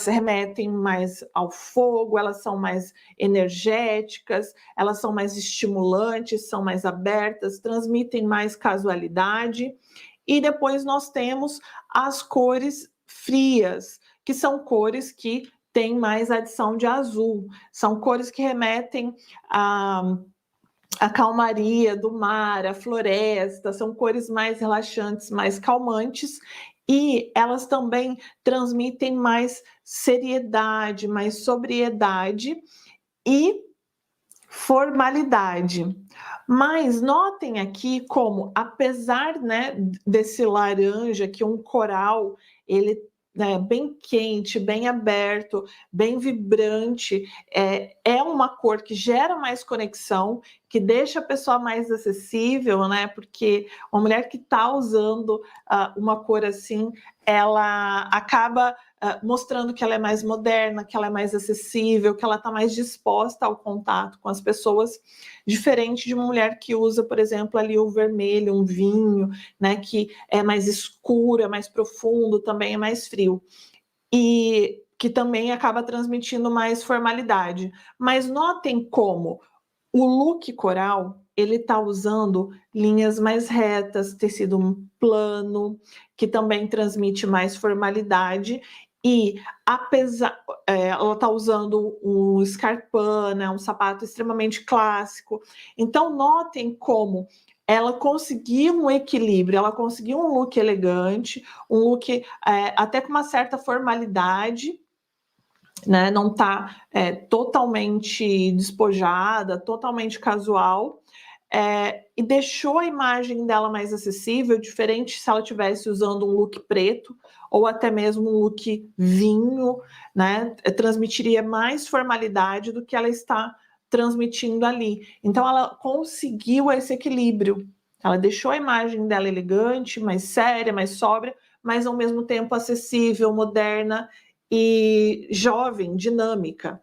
remetem mais ao fogo, elas são mais energéticas, elas são mais estimulantes, são mais abertas, transmitem mais casualidade. E depois nós temos as cores frias, que são cores que têm mais adição de azul. São cores que remetem a calmaria do mar, a floresta, são cores mais relaxantes, mais calmantes, e elas também transmitem mais seriedade, mais sobriedade e formalidade. Mas notem aqui como, apesar, né, desse laranja, que um coral, ele bem quente, bem aberto, bem vibrante, é uma cor que gera mais conexão, que deixa a pessoa mais acessível, né? Porque uma mulher que está usando uma cor assim, ela acaba mostrando que ela é mais moderna, que ela é mais acessível, que ela está mais disposta ao contato com as pessoas, diferente de uma mulher que usa, por exemplo, ali o vermelho, um vinho, né, que é mais escuro, é mais profundo, também é mais frio. E que também acaba transmitindo mais formalidade. Mas notem como o look coral, ele está usando linhas mais retas, tecido plano, que também transmite mais formalidade. E apesar, ela está usando um escarpin, né, um sapato extremamente clássico. Então notem como ela conseguiu um equilíbrio, ela conseguiu um look elegante, um look até com uma certa formalidade, né? Não está totalmente despojada, totalmente casual, e deixou a imagem dela mais acessível, diferente se ela estivesse usando um look preto ou até mesmo um look vinho, né? Transmitiria mais formalidade do que ela está transmitindo ali. Então ela conseguiu esse equilíbrio. Ela deixou a imagem dela elegante, mais séria, mais sóbria, mas ao mesmo tempo acessível, moderna e jovem, dinâmica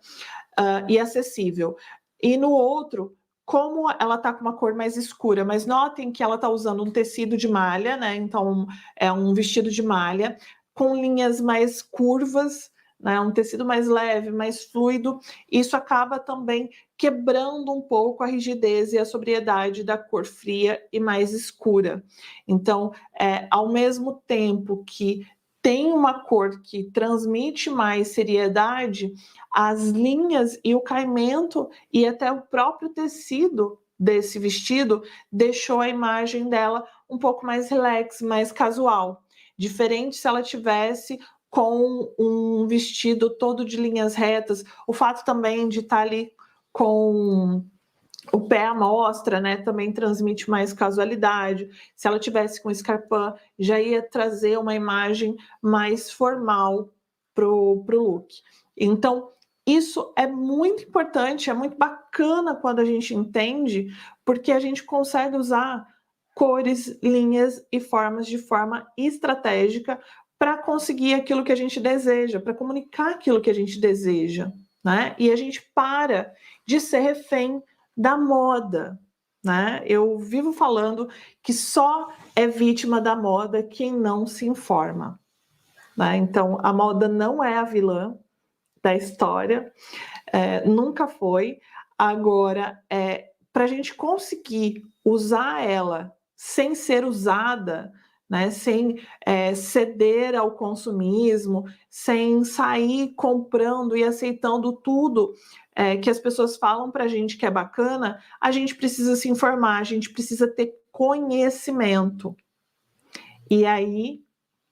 e acessível. E no outro, como ela está com uma cor mais escura, mas notem que ela está usando um tecido de malha, né? Então é um vestido de malha com linhas mais curvas, né? Um tecido mais leve, mais fluido. Isso acaba também quebrando um pouco a rigidez e a sobriedade da cor fria e mais escura. Então, ao mesmo tempo que tem uma cor que transmite mais seriedade, as linhas e o caimento e até o próprio tecido desse vestido deixou a imagem dela um pouco mais relax, mais casual. Diferente se ela tivesse com um vestido todo de linhas retas, o fato também de estar ali com o pé à mostra, né, também transmite mais casualidade. Se ela tivesse com escarpin, já ia trazer uma imagem mais formal pro look. Então, isso é muito importante, é muito bacana quando a gente entende, porque a gente consegue usar cores, linhas e formas de forma estratégica para conseguir aquilo que a gente deseja, para comunicar aquilo que a gente deseja, né? E a gente para de ser refém da moda, né? Eu vivo falando que só é vítima da moda quem não se informa, né? Então, a moda não é a vilã da história, nunca foi. Agora, para a gente conseguir usar ela sem ser usada, né, sem ceder ao consumismo, sem sair comprando e aceitando tudo que as pessoas falam para a gente que é bacana, a gente precisa se informar, a gente precisa ter conhecimento. E aí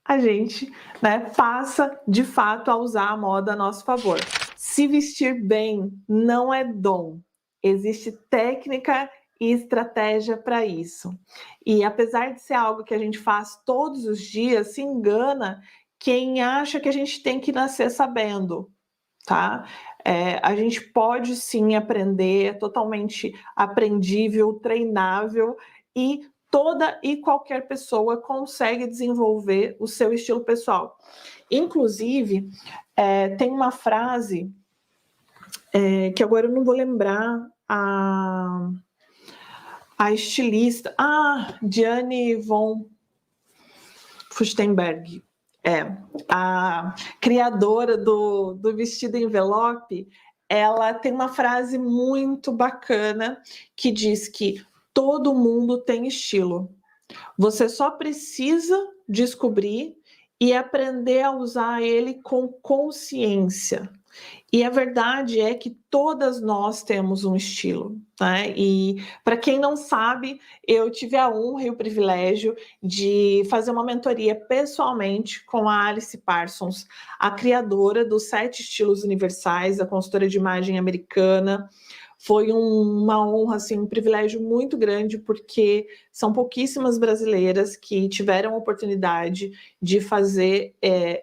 a gente, né, passa de fato a usar a moda a nosso favor. Se vestir bem não é dom, existe técnica e estratégia para isso. E apesar de ser algo que a gente faz todos os dias, se engana quem acha que a gente tem que nascer sabendo, tá? A gente pode sim aprender, é totalmente aprendível, treinável, e toda e qualquer pessoa consegue desenvolver o seu estilo pessoal. Inclusive, tem uma frase que agora eu não vou lembrar a estilista, Diane von Furstenberg, a criadora do vestido envelope, ela tem uma frase muito bacana que diz que todo mundo tem estilo. Você só precisa descobrir e aprender a usar ele com consciência. E a verdade é que todas nós temos um estilo, né? E para quem não sabe, eu tive a honra e o privilégio de fazer uma mentoria pessoalmente com a Alice Parsons, a criadora dos 7 estilos universais, a consultora de imagem americana. Foi uma honra, assim, um privilégio muito grande, porque são pouquíssimas brasileiras que tiveram a oportunidade de fazer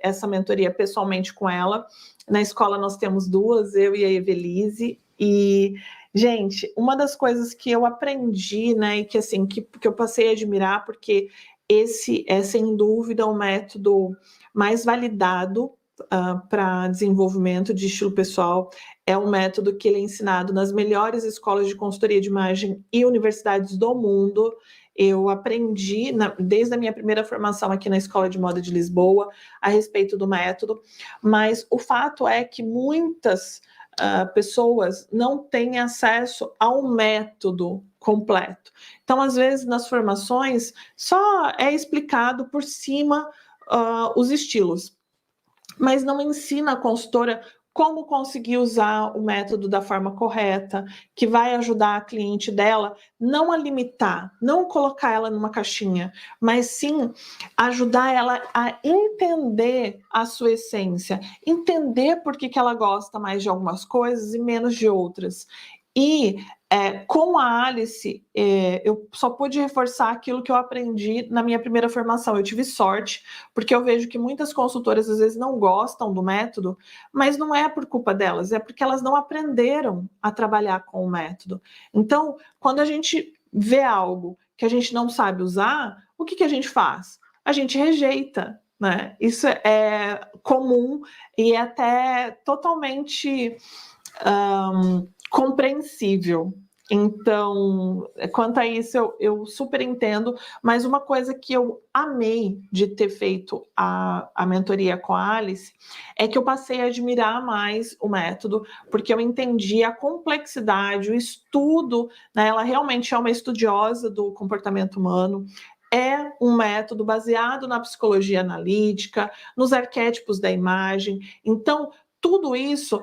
essa mentoria pessoalmente com ela. Na escola nós temos 2, eu e a Evelise, e, gente, uma das coisas que eu aprendi, né, e que, assim, que eu passei a admirar, porque esse é, sem dúvida, o método mais validado para desenvolvimento de estilo pessoal. É um método que ele é ensinado nas melhores escolas de consultoria de imagem e universidades do mundo. Eu aprendi, desde a minha primeira formação aqui na Escola de Moda de Lisboa, a respeito do método, mas o fato é que muitas pessoas não têm acesso ao método completo. Então, às vezes, nas formações, só é explicado por cima os estilos, mas não ensina a consultora como conseguir usar o método da forma correta, que vai ajudar a cliente dela não a limitar, não colocar ela numa caixinha, mas sim ajudar ela a entender a sua essência, entender por que ela gosta mais de algumas coisas e menos de outras. E com a Alice, eu só pude reforçar aquilo que eu aprendi na minha primeira formação. Eu tive sorte, porque eu vejo que muitas consultoras às vezes não gostam do método, mas não é por culpa delas, é porque elas não aprenderam a trabalhar com o método. Então, quando a gente vê algo que a gente não sabe usar, o que a gente faz? A gente rejeita, né? Isso é comum e é até totalmente compreensível. Então, quanto a isso, eu super entendo, mas uma coisa que eu amei de ter feito a mentoria com a Alice é que eu passei a admirar mais o método, porque eu entendi a complexidade, o estudo, né? Ela realmente é uma estudiosa do comportamento humano, é um método baseado na psicologia analítica, nos arquétipos da imagem. Então, tudo isso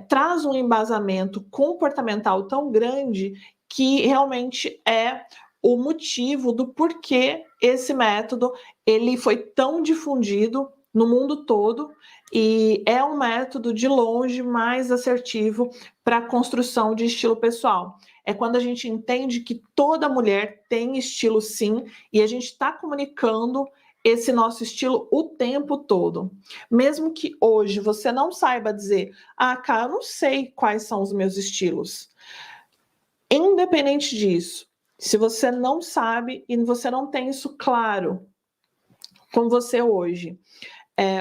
traz um embasamento comportamental tão grande que realmente é o motivo do porquê esse método ele foi tão difundido no mundo todo e é um método de longe mais assertivo para a construção de estilo pessoal. É quando a gente entende que toda mulher tem estilo sim e a gente está comunicando esse nosso estilo o tempo todo. Mesmo que hoje você não saiba dizer, cara, eu não sei quais são os meus estilos. Independente disso, se você não sabe e você não tem isso claro com você hoje,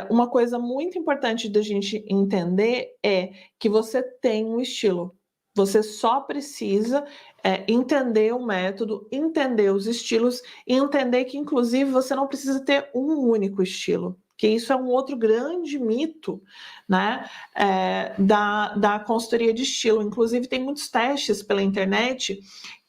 uma coisa muito importante da gente entender é que você tem um estilo. Você só precisa entender o método, entender os estilos e entender que, inclusive, você não precisa ter um único estilo. Que isso é um outro grande mito, né, da consultoria de estilo. Inclusive, tem muitos testes pela internet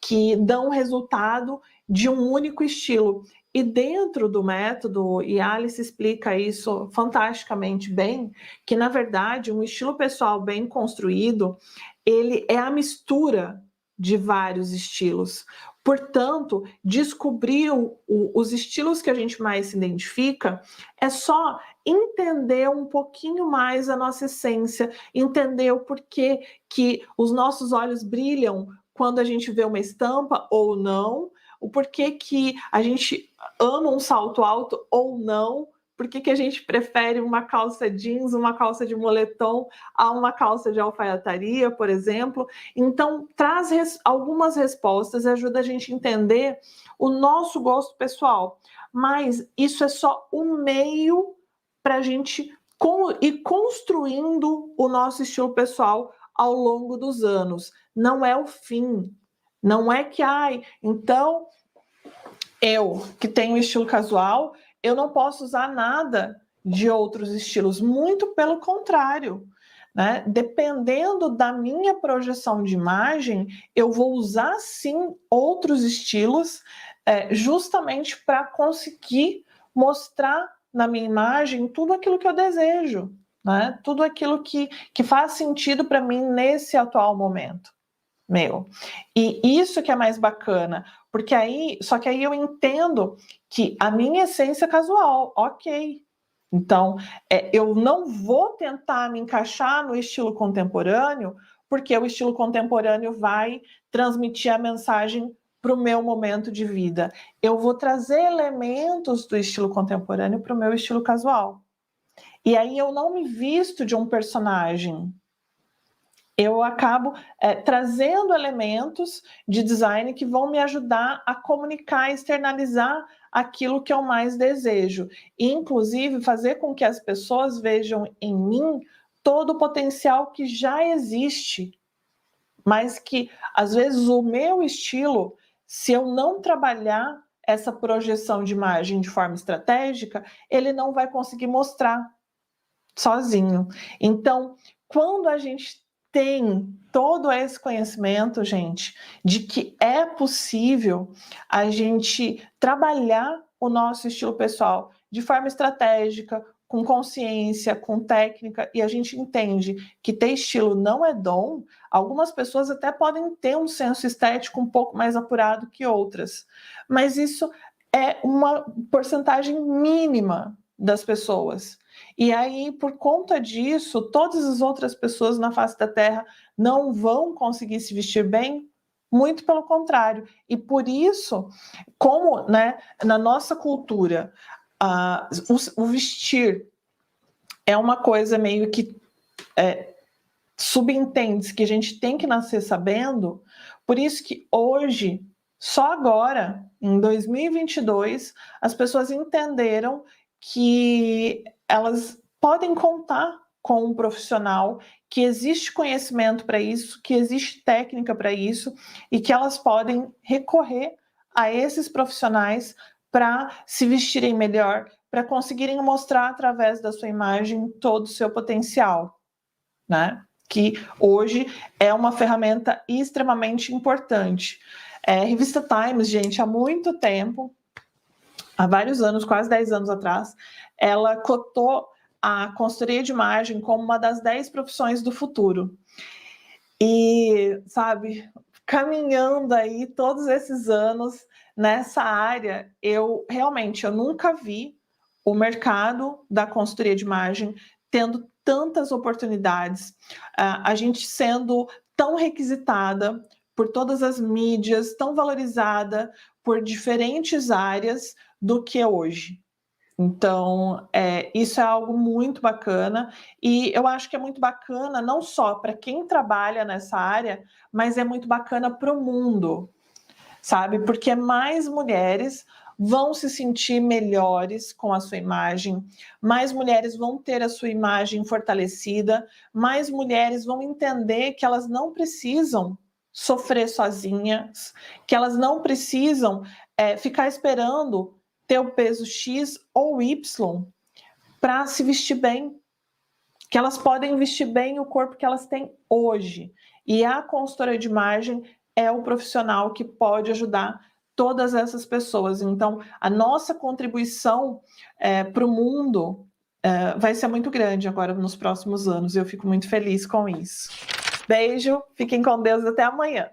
que dão resultado de um único estilo. E dentro do método, e a Alice explica isso fantasticamente bem, que na verdade um estilo pessoal bem construído, ele é a mistura de vários estilos. Portanto, descobrir os estilos que a gente mais se identifica é só entender um pouquinho mais a nossa essência, entender o porquê que os nossos olhos brilham quando a gente vê uma estampa ou não, o porquê que a gente ama um salto alto ou não, por que a gente prefere uma calça jeans, uma calça de moletom a uma calça de alfaiataria, por exemplo. Então, traz algumas respostas e ajuda a gente a entender o nosso gosto pessoal. Mas isso é só um meio para a gente ir construindo o nosso estilo pessoal ao longo dos anos. Não é o fim. Não é que, então eu que tenho estilo casual, eu não posso usar nada de outros estilos, muito pelo contrário, né? Dependendo da minha projeção de imagem, eu vou usar sim outros estilos justamente para conseguir mostrar na minha imagem tudo aquilo que eu desejo, né? Tudo aquilo que faz sentido para mim nesse atual momento meu. E isso que é mais bacana, porque só que aí eu entendo que a minha essência é casual, ok. Então, eu não vou tentar me encaixar no estilo contemporâneo, porque o estilo contemporâneo vai transmitir a mensagem para o meu momento de vida. Eu vou trazer elementos do estilo contemporâneo para o meu estilo casual. E aí eu não me visto de um personagem. Eu acabo trazendo elementos de design que vão me ajudar a comunicar, externalizar aquilo que eu mais desejo. E, inclusive, fazer com que as pessoas vejam em mim todo o potencial que já existe, mas que, às vezes, o meu estilo, se eu não trabalhar essa projeção de imagem de forma estratégica, ele não vai conseguir mostrar sozinho. Então, quando a gente tem todo esse conhecimento, gente, de que é possível a gente trabalhar o nosso estilo pessoal de forma estratégica, com consciência, com técnica, e a gente entende que ter estilo não é dom, algumas pessoas até podem ter um senso estético um pouco mais apurado que outras, mas isso é uma porcentagem mínima das pessoas. E aí, por conta disso, todas as outras pessoas na face da Terra não vão conseguir se vestir bem? Muito pelo contrário. E por isso, como, né, na nossa cultura, o vestir é uma coisa meio que subentende que a gente tem que nascer sabendo, por isso que hoje, só agora, em 2022, as pessoas entenderam que elas podem contar com um profissional, que existe conhecimento para isso, que existe técnica para isso, e que elas podem recorrer a esses profissionais para se vestirem melhor, para conseguirem mostrar através da sua imagem todo o seu potencial, né? Que hoje é uma ferramenta extremamente importante. Revista Times, gente, há muito tempo, há vários anos, quase 10 anos atrás, ela cotou a consultoria de imagem como uma das 10 profissões do futuro. E, sabe, caminhando aí todos esses anos nessa área, eu nunca vi o mercado da consultoria de imagem tendo tantas oportunidades, a gente sendo tão requisitada por todas as mídias, tão valorizada por diferentes áreas do que hoje. Então, isso é algo muito bacana, e eu acho que é muito bacana não só para quem trabalha nessa área, mas é muito bacana para o mundo, sabe? Porque mais mulheres vão se sentir melhores com a sua imagem, mais mulheres vão ter a sua imagem fortalecida, mais mulheres vão entender que elas não precisam sofrer sozinhas, que elas não precisam ficar esperando ter o peso X ou Y para se vestir bem, que elas podem vestir bem o corpo que elas têm hoje. E a consultora de imagem é o profissional que pode ajudar todas essas pessoas. Então, a nossa contribuição para o mundo vai ser muito grande agora nos próximos anos. Eu fico muito feliz com isso. Beijo, fiquem com Deus, até amanhã.